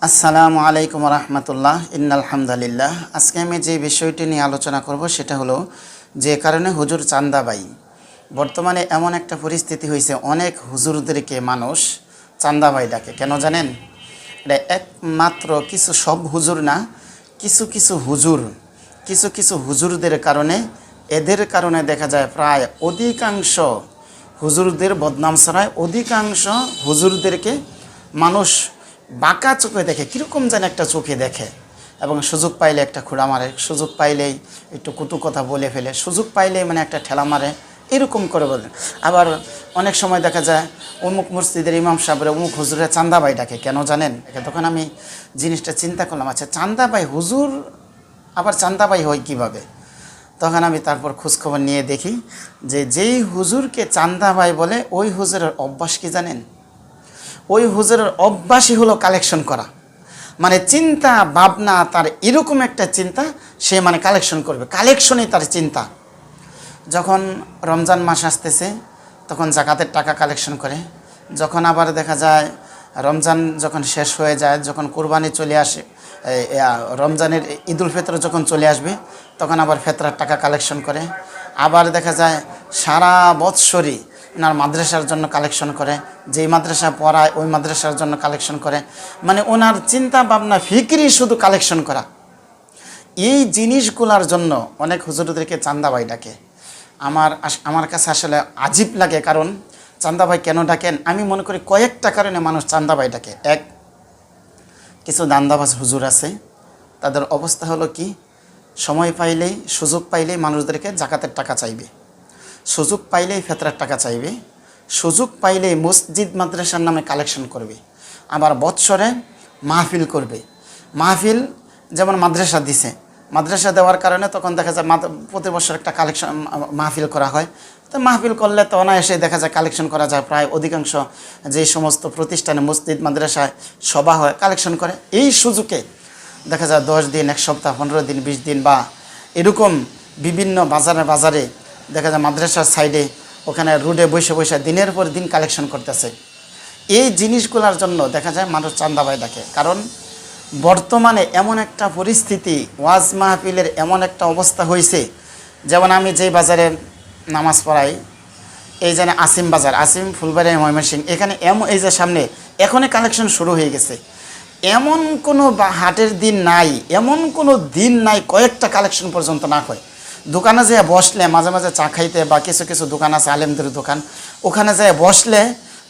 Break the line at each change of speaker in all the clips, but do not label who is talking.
আসসালামু আলাইকুম রহমতুল্লাহ ইন্নালহামদুলিল্লাহ। আজকে আমি যে বিষয়টি নিয়ে আলোচনা করব সেটা হলো যে কারণে হুজুর চান্দাবাই। বর্তমানে এমন একটা পরিস্থিতি হয়েছে, অনেক হুজুরদেরকে মানুষ চান্দাবাই ডাকে। কেন জানেন? এটা একমাত্র সব হুজুর না, কিছু কিছু হুজুরদের কারণে, এদের কারণে দেখা যায় প্রায় অধিকাংশ হুজুরদের বদনাম ছড়ায়। অধিকাংশ হুজুরদেরকে মানুষ বাঁকা চোখে দেখে, কীরকম যেন একটা চোখে দেখে, এবং সুযোগ পাইলে একটা খোঁড়া মারে, সুযোগ পাইলেই একটু কটু কথা বলে ফেলে, সুযোগ পাইলেই মানে একটা ঠেলা মারে, এরকম করে বলেন। আবার অনেক সময় দেখা যায় অমুক মসজিদের ইমাম সাহেবের অমুক হুজুরের চান্দাবাই ডাকে। কেন জানেন? তখন আমি জিনিসটা চিন্তা করলাম, আচ্ছা চান্দাবাই হুজুর আবার চান্দাবাই হয় কিভাবে? তখন আমি তারপর খোঁজখবর নিয়ে দেখি যে যেই হুজুরকে চান্দাবাই বলে ওই হুজুরের অভ্যাস কি জানেন? ওই হুজুরের অভ্যাসই হলো কালেকশন করা। মানে চিন্তা ভাবনা তার এরকম একটা চিন্তা, সে মানে কালেকশন করবে, কালেকশনই তার চিন্তা। যখন রমজান মাস আসতেছে তখন জাকাতের টাকা কালেকশন করে। যখন আবার দেখা যায় রমজান যখন শেষ হয়ে যায়, যখন কুরবানি চলে আসে, রমজানের ঈদুল ফিতর যখন চলে আসবে তখন আবার ফেতরার টাকা কালেকশন করে। আবার দেখা যায় সারা বৎসরই ওনার মাদ্রাসার জন্য কালেকশন করে, যেই মাদ্রাসা পড়ায় ওই মাদ্রাসার জন্য কালেকশন করে। মানে ওনার চিন্তা ভাবনা ফিকিরই শুধু কালেকশন করা। এই জিনিসগুলোর জন্য অনেক হুজুরদেরকে চান্দাবাই ডাকে। আমার কাছে আসলে আজীব লাগে, কারণ চান্দাবাই কেন ডাকেন? আমি মনে করি কয়েকটা কারণে মানুষ চান্দাবাই ডাকে। এক, কিছু দান্দাবাজ হুজুর আছে, তাদের অবস্থা হলো কি, সময় পাইলেই সুযোগ পাইলেই মানুষদেরকে জাকাতের টাকা চাইবে, সুযোগ পাইলেই ফেতরার টাকা চাইবে, সুযোগ পাইলেই মসজিদ মাদ্রাসার নামে কালেকশন করবে। আবার বৎসরে মাহফিল করবে। মাহফিল যেমন মাদ্রাসা দিছে, মাদ্রাসা দেওয়ার কারণে তখন দেখা যায় প্রতি বছর একটা কালেকশন মাহফিল করা হয়। তো মাহফিল করলে তো অনায়াসে দেখা যায় কালেকশন করা যায়। প্রায় অধিকাংশ যে সমস্ত প্রতিষ্ঠানে মসজিদ মাদ্রাসায় সভা হয়, কালেকশন করে। এই সুযোগে দেখা যায় 10 দিন, 1 সপ্তাহ, 15 দিন, 20 দিন বা এরকম বিভিন্ন বাজারে দেখা যায় মাদ্রাসার সাইডে ওখানে রোডে বসে দিনের পর দিন কালেকশন করতেছে। এই জিনিসগুলোর জন্য দেখা যায় মানুষ চান্দাবাই ডাকে। কারণ বর্তমানে এমন একটা পরিস্থিতি, ওয়াজ মাহফিলের এমন একটা অবস্থা হয়েছে, যেমন আমি যেই বাজারে নামাজ পড়াই, এই যে আসিম বাজার, আসিম ফুলবাড়ি ময়মনসিংহ, এখানে এই যে সামনে এখনই কালেকশন শুরু হয়ে গেছে। এমন কোনো হাটের দিন নাই, এমন কোনো দিন নাই কয়েকটা কালেকশন পর্যন্ত না হয়। দোকানে যেয়ে বসলে, মাঝে মাঝে চা খাইতে বা কিছু দোকান আছে আলেমদের দোকান, ওখানে যেয়ে বসলে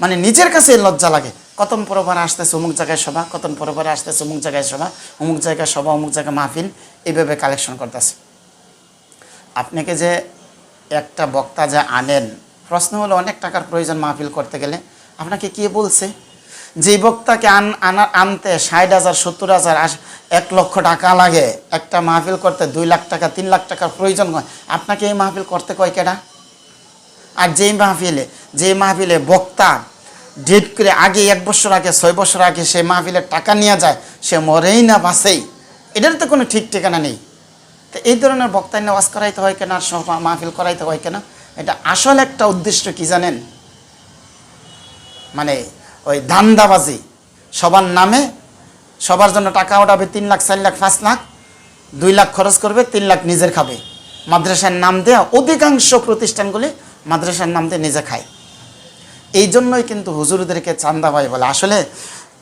মানে নিজের কাছে লজ্জা লাগে। কতন পরবারে আসতেছে অমুক জায়গায় সভা, কতন পরবারে আসতেছে অমুক জায়গায় সভা, অমুক জায়গায় সভা, অমুক জায়গায় মাহফিল, এইভাবে কালেকশন করতেছে। আপনাকে যে একটা বক্তা যা আনেন, প্রশ্ন হলো অনেক টাকার প্রয়োজন মাহফিল করতে গেলে। আপনাকে কে বলছে যেই বক্তাকে আনতে 60,000, 70,000, 1 লক্ষ টাকা লাগে, একটা মাহফিল করতে 2 লাখ টাকা, 3 লাখ টাকার প্রয়োজন হয়? আপনাকে এই মাহফিল করতে কয় কেডা? আর যেই মাহফিলে বক্তা ডেট করে আগে 1 বছর আগে, 6 বছর আগে সেই মাহফিলের টাকা নিয়ে যায়, সে মরেই না বাঁচেই, এটার তো কোনো ঠিক ঠিকানা নেই। তো এই ধরনের বক্তায় ওয়াজ করাইতে হয় কেন, আর মাহফিল করাইতে হয় কেন? এটা আসল একটা উদ্দেশ্য কি জানেন? মানে ওই ধান্দাবাজি, সবার নামে, সবার জন্য টাকা ওঠাবে, 3 লাখ, 4 লাখ, 5 লাখ, 2 লাখ খরচ করবে, 3 লাখ নিজের খাবে। মাদ্রাসার নাম দেয়া অধিকাংশ প্রতিষ্ঠানগুলি মাদ্রাসার নাম দিয়ে নিজে খায়। এই জন্যই কিন্তু হুজুরদেরকে চান্দাবাই বলে। আসলে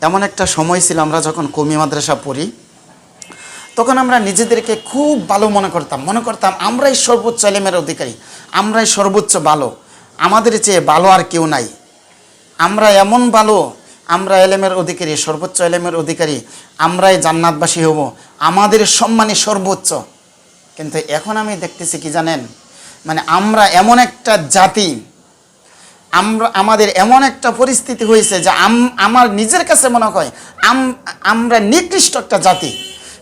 এমন একটা সময় ছিল, আমরা যখন কমি মাদ্রাসা পড়ি তখন আমরা নিজেদেরকে খুব ভালো মনে করতাম আমরাই সর্বোচ্চ এলেমের অধিকারী, আমরাই সর্বোচ্চ ভালো, আমাদের চেয়ে ভালো আর কেউ নাই, আমরা এমন ভালো, আমরা এলেমের অধিকারী, সর্বোচ্চ এলেমের অধিকারী, আমরাই জান্নাতবাসী হব, আমাদের সম্মানই সর্বোচ্চ। কিন্তু এখন আমি দেখতেছি কি জানেন, মানে আমরা এমন একটা জাতি, আমাদের এমন একটা পরিস্থিতি হয়েছে যে আমার নিজের কাছে মনে হয় আমরা নিকৃষ্ট একটা জাতি।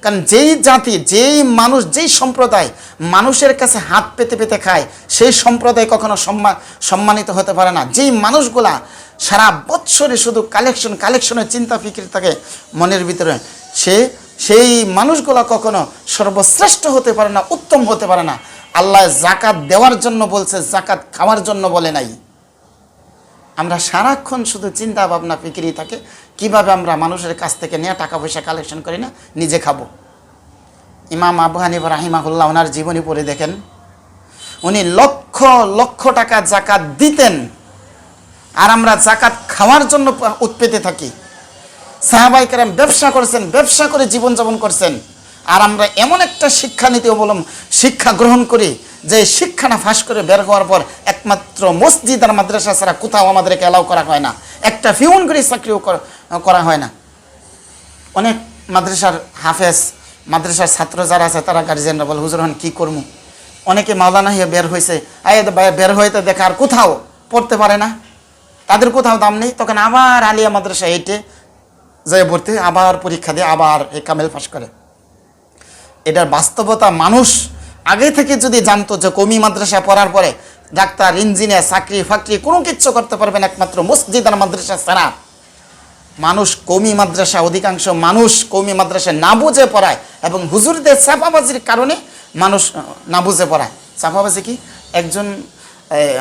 কারণ যেই জাতি, যেই মানুষ, যেই সম্প্রদায় মানুষের কাছে হাত পেতে পেতে খায়, সেই সম্প্রদায় কখনো সম্মানিত হতে পারে না। যেই মানুষগুলা সারা বৎসরে শুধু কালেকশনের চিন্তা ফিকির থাকে মনের ভিতরে, সেই মানুষগুলা কখনো সর্বশ্রেষ্ঠ হতে পারে না, উত্তম হতে পারে না। আল্লাহ জাকাত দেওয়ার জন্য বলছে, জাকাত খাওয়ার জন্য বলে নাই। আমরা সারাক্ষণ শুধু চিন্তা ভাবনা ফিকিরি থাকে কিভাবে আমরা মানুষের কাছ থেকে নিয়ে টাকা পয়সা কালেকশন করি না নিজে খাবো। ইমাম আবু হানিফা রাহিমাহুল্লাহ ওনার জীবনী পড়ে দেখেন, উনি লক্ষ লক্ষ টাকা জাকাত দিতেন, আর আমরা জাকাত খাওয়ার জন্য উৎপেতে থাকি। সাহাবায়ে কেরাম ব্যবসা করছেন, ব্যবসা করে জীবনযাপন করছেন, আর আমরা এমন একটা শিক্ষানীতি অবলম্বন শিক্ষা গ্রহণ করি যে শিক্ষাটা ফাঁস করে বের হওয়ার পর একমাত্র মসজিদ আর মাদ্রাসা ছাড়া কোথাও আমাদেরকে অ্যালাউ করা হয় না, একটা ফিউন করে চাকরিও করা হয় না। অনেক মাদ্রাসার হাফেজ, মাদ্রাসার ছাত্র যারা আছে তারা গার্জিয়ানরা বলে, হুজুর হন কী করবো, অনেকে মাওলানা হয়ে বের হয়েছে, বের হইতে দেখে আর কোথাও পড়তে পারে না, তাদের কোথাও দাম নেই, তখন আবার আলিয়া মাদ্রাসা হেঁটে যায় ভর্তি, আবার পরীক্ষা দিয়ে আবার এই কামেল পাস করে। এটার বাস্তবতা মানুষ আগে থেকে যদি জানতো যে কওমি মাদ্রাসা পড়ার পরে ডাক্তার, ইঞ্জিনিয়ার, চাকরি ফাকরি কোনো কিচ্ছু করতে পারবেন একমাত্র মসজিদ আর মাদ্রাসা ছাড়া। মানুষ কওমি মাদ্রাসা, অধিকাংশ মানুষ কওমি মাদ্রাসা না বুঝে পড়ায়, এবং হুজুরদের চাপাবাজির কারণে মানুষ না বুঝে পড়ায়। চাপাবাজি কি? একজন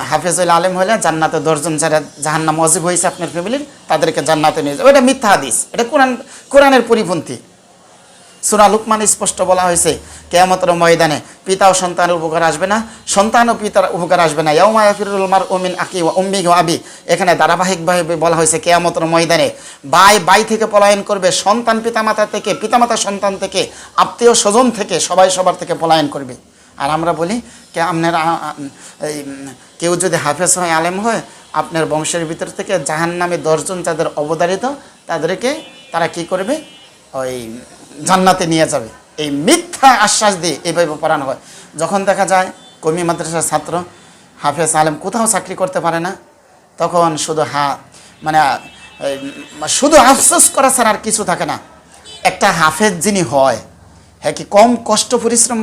হাফেজুল আলেম হলে জান্নাতে 10 জন যারা জাহান্নাম ওয়াজিব হয়েছে আপনার ফ্যামিলির, তাদেরকে জান্নাতে নিয়ে যাবে, এটা মিথ্যা হাদিস, এটা কোরআনের পরিপন্থী। সূরা লুকমান স্পষ্ট বলা হয়েছে কিয়ামতের ময়দানে পিতা ও সন্তানের উপকার আসবে না, সন্তান ও পিতার উপকার আসবে না। ইয়াউমা ইয়াফিরুল মারউ মিন আখি ওয়া উম্মিহি ওয়া আবি, এখানে ধারাবাহিকভাবে বলা হয়েছে কিয়ামতের ময়দানে ভাই থেকে পলায়ন করবে, সন্তান পিতামাতা থেকে, পিতামাতা সন্তান থেকে, আত্মীয় স্বজন থেকে, সবাই সবার থেকে পলায়ন করবে। আর আমরা বলি আপনারা কেউ যদি হাফেজ হয়, আলেম হয়, আপনার বংশের ভিতর থেকে জাহান্নামে 10 জন যাদের অবধারিত তাদেরকে তারা কি করবে, ওই জান্নাতে নিয়ে যাবে। এই মিথ্যা আশ্বাস দিয়ে এইভাবে পড়ানো হয়। যখন দেখা যায় কওমি মাদ্রাসার ছাত্র হাফেজ আলেম কোথাও চাকরি করতে পারে না, তখন শুধু শুধু আফসোস করা ছাড়া আর কিছু থাকে না। একটা হাফেজ যিনি হয়, হ্যাঁ কি কম কষ্ট পরিশ্রম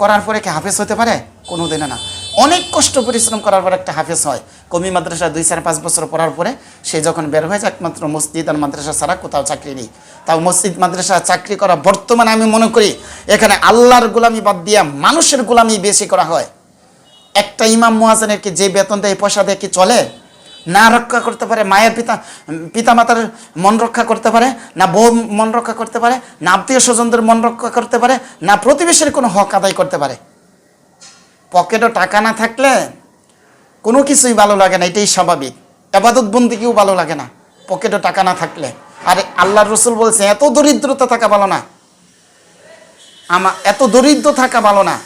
করার পরে কি হাফেজ হতে পারে? কোনো দিনে না। অনেক কষ্ট পরিশ্রম করার পর একটা হাফেজ হয়। কওমি মাদ্রাসা 2-4-5 বছর পড়ার পরে সে যখন বের হয়ে যায়, একমাত্র মসজিদ আর মাদ্রাসা ছাড়া কোথাও চাকরি নেই। তাও মসজিদ মাদ্রাসা চাকরি করা বর্তমানে আমি মনে করি এখানে আল্লাহর গোলামি বাদ দিয়া মানুষের গোলামি বেশি করা হয়। একটা ইমাম মুয়াজ্জিনের কি যে বেতন দেয়, পয়সা দিয়ে কি চলে? না রক্ষা করতে পারে মায়ের পিতামাতার মন রক্ষা করতে পারে, না বউ মন রক্ষা করতে পারে, না আত্মীয় স্বজনদের মন রক্ষা করতে পারে, না প্রতিবেশীর কোনো হক আদায় করতে পারে। পকেটও টাকা না থাকলে কোনো কিছুই ভালো লাগে না, এটাই স্বাভাবিক। ইবাদত বন্দেগীও ভালো লাগে না পকেটও টাকা না থাকলে। আর আল্লাহর রাসূল বলছে এত দরিদ্রতা থাকা ভালো না, এত দরিদ্র থাকা ভালো না।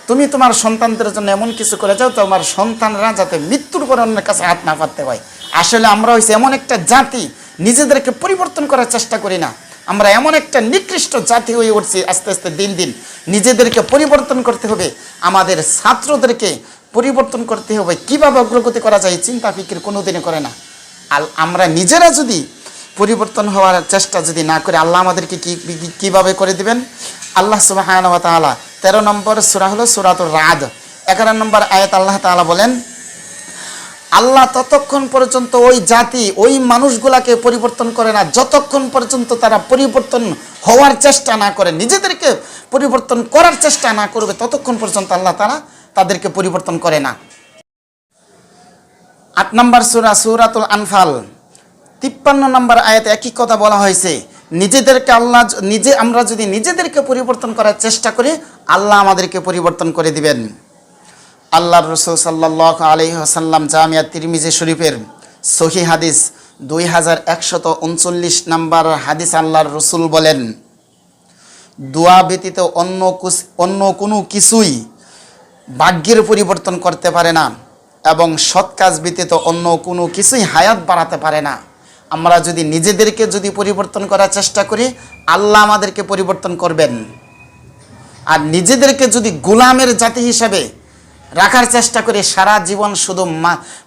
তুমি তোমার সন্তানদের জন্য এমন কিছু করে যাও তোমার সন্তানরা যাতে মৃত্যুর পর অন্যের কাছে হাত না পাততে হয়। আসলে আমরা হয়েছে এমন একটা জাতি, নিজেদেরকে পরিবর্তন করার চেষ্টা করি না। আমরা এমন একটা নিকৃষ্ট জাতি হয়ে উঠছি আস্তে আস্তে দিন দিন। নিজেদেরকে পরিবর্তন করতে হবে, আমাদের ছাত্রদেরকে পরিবর্তন করতে হবে। কিভাবে অগ্রগতি করা যায় চিন্তা ফিকির কোনোদিনই করে না। আমরা নিজেরা যদি পরিবর্তন হওয়ার চেষ্টা যদি না করে, আল্লাহ আমাদেরকে কিভাবে করে দিবেন? আল্লাহ সুবহানাহু ওয়া তাআলা 13 নম্বর সূরা হলো সূরাতুর রাদ, 11 নম্বর আয়াত আল্লাহ তাআলা বলেন, আল্লাহ ততক্ষণ পর্যন্ত ওই জাতি, ওই মানুষগুলাকে পরিবর্তন করে না যতক্ষণ পর্যন্ত তারা পরিবর্তন হওয়ার চেষ্টা না করে, নিজেদেরকে পরিবর্তন করার চেষ্টা না করবে, ততক্ষণ পর্যন্ত আল্লাহ তাআলা তাদেরকে পরিবর্তন করে না। 8 নম্বর সূরা সূরাতুল আনফাল 53 নম্বর আয়াতে একই কথা বলা হয়েছে। নিজেদেরকে আমরা যদি নিজেদেরকে পরিবর্তন করার চেষ্টা করি, আল্লাহ আমাদেরকে পরিবর্তন করে দিবেন। আল্লাহর রাসূল সাল্লাল্লাহু আলাইহি ওয়াসাল্লাম জামিয়া তিরমিজি শরীফের সহিহ হাদিস 2139 নম্বর হাদিস, আল্লাহর রাসূল বলেন, দোয়া ব্যতীত অন্য কোনো কিছুই ভাগ্যের পরিবর্তন করতে পারে না, এবং সৎ কাজ ব্যতীত অন্য কোনো কিছুই হায়াত বাড়াতে পারে না। আমরা যদি নিজেদেরকে পরিবর্তন করার চেষ্টা করি, আল্লাহ আমাদেরকে পরিবর্তন করবেন। আর নিজেদেরকে যদি গোলামের জাতি হিসাবে রাখার চেষ্টা করি, সারা জীবন শুধু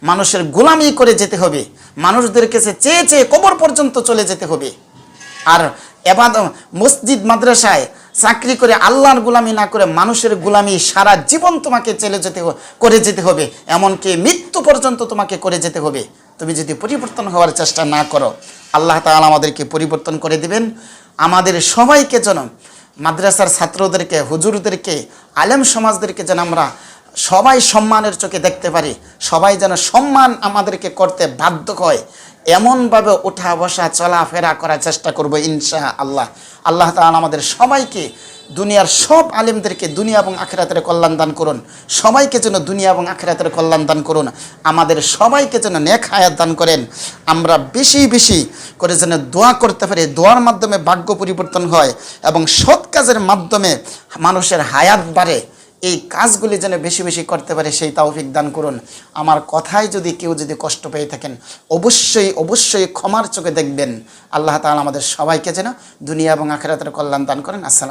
মানুষের গোলামি করে যেতে হবে, মানুষদের কাছে চেয়ে চেয়ে কবর পর্যন্ত চলে যেতে হবে। আর মসজিদ মাদ্রাসায় চাকরি করে আল্লাহর গোলামি না করে মানুষের গোলামি সারা জীবন তোমাকে করে যেতে হবে, এমনকি মৃত্যু পর্যন্ত তোমাকে করে যেতে হবে। তুমি যদি পরিবর্তন হওয়ার চেষ্টা না করো, আল্লাহ তাআলা আমাদেরকে পরিবর্তন করে দিবেন। আমাদের সবাইকে যেন, মাদ্রাসার ছাত্রদেরকে, হুজুরদেরকে, আলেম সমাজদেরকে যেন আমরা সবাই সম্মানের চোখে দেখতে পারি, সবাই যেন সম্মান আমাদেরকে করতে বাধ্য হয়, এমনভাবে ওঠা বসা চলাফেরা করার চেষ্টা করব ইনশা আল্লাহ। আল্লাহ তাআলা আমাদের সবাইকে, দুনিয়ার সব আলেমদেরকে দুনিয়া এবং আখিরাতের কল্যাণ দান করুন, সবাইকে যেন দুনিয়া এবং আখিরাতের কল্যাণ দান করুন, আমাদের সবাইকে যেন নেক হায়াত দান করেন। আমরা বেশি বেশি করে যেন দোয়া করতে পারি, দোয়ার মাধ্যমে ভাগ্য পরিবর্তন হয় এবং সৎ কাজের মাধ্যমে মানুষের হায়াত বাড়ে। এই কাজগুলি যেন বেশি বেশি করতে পারে সেই তৌফিক দান করুন। আমার কথায় যদি কেউ কষ্ট পেয়ে থাকেন, অবশ্যই অবশ্যই ক্ষমার চোখে দেখবেন। আল্লাহ তাআলা আমাদের সবাইকে যেন দুনিয়া এবং আখিরাতের কল্যাণ দান করেন। আসসালাম।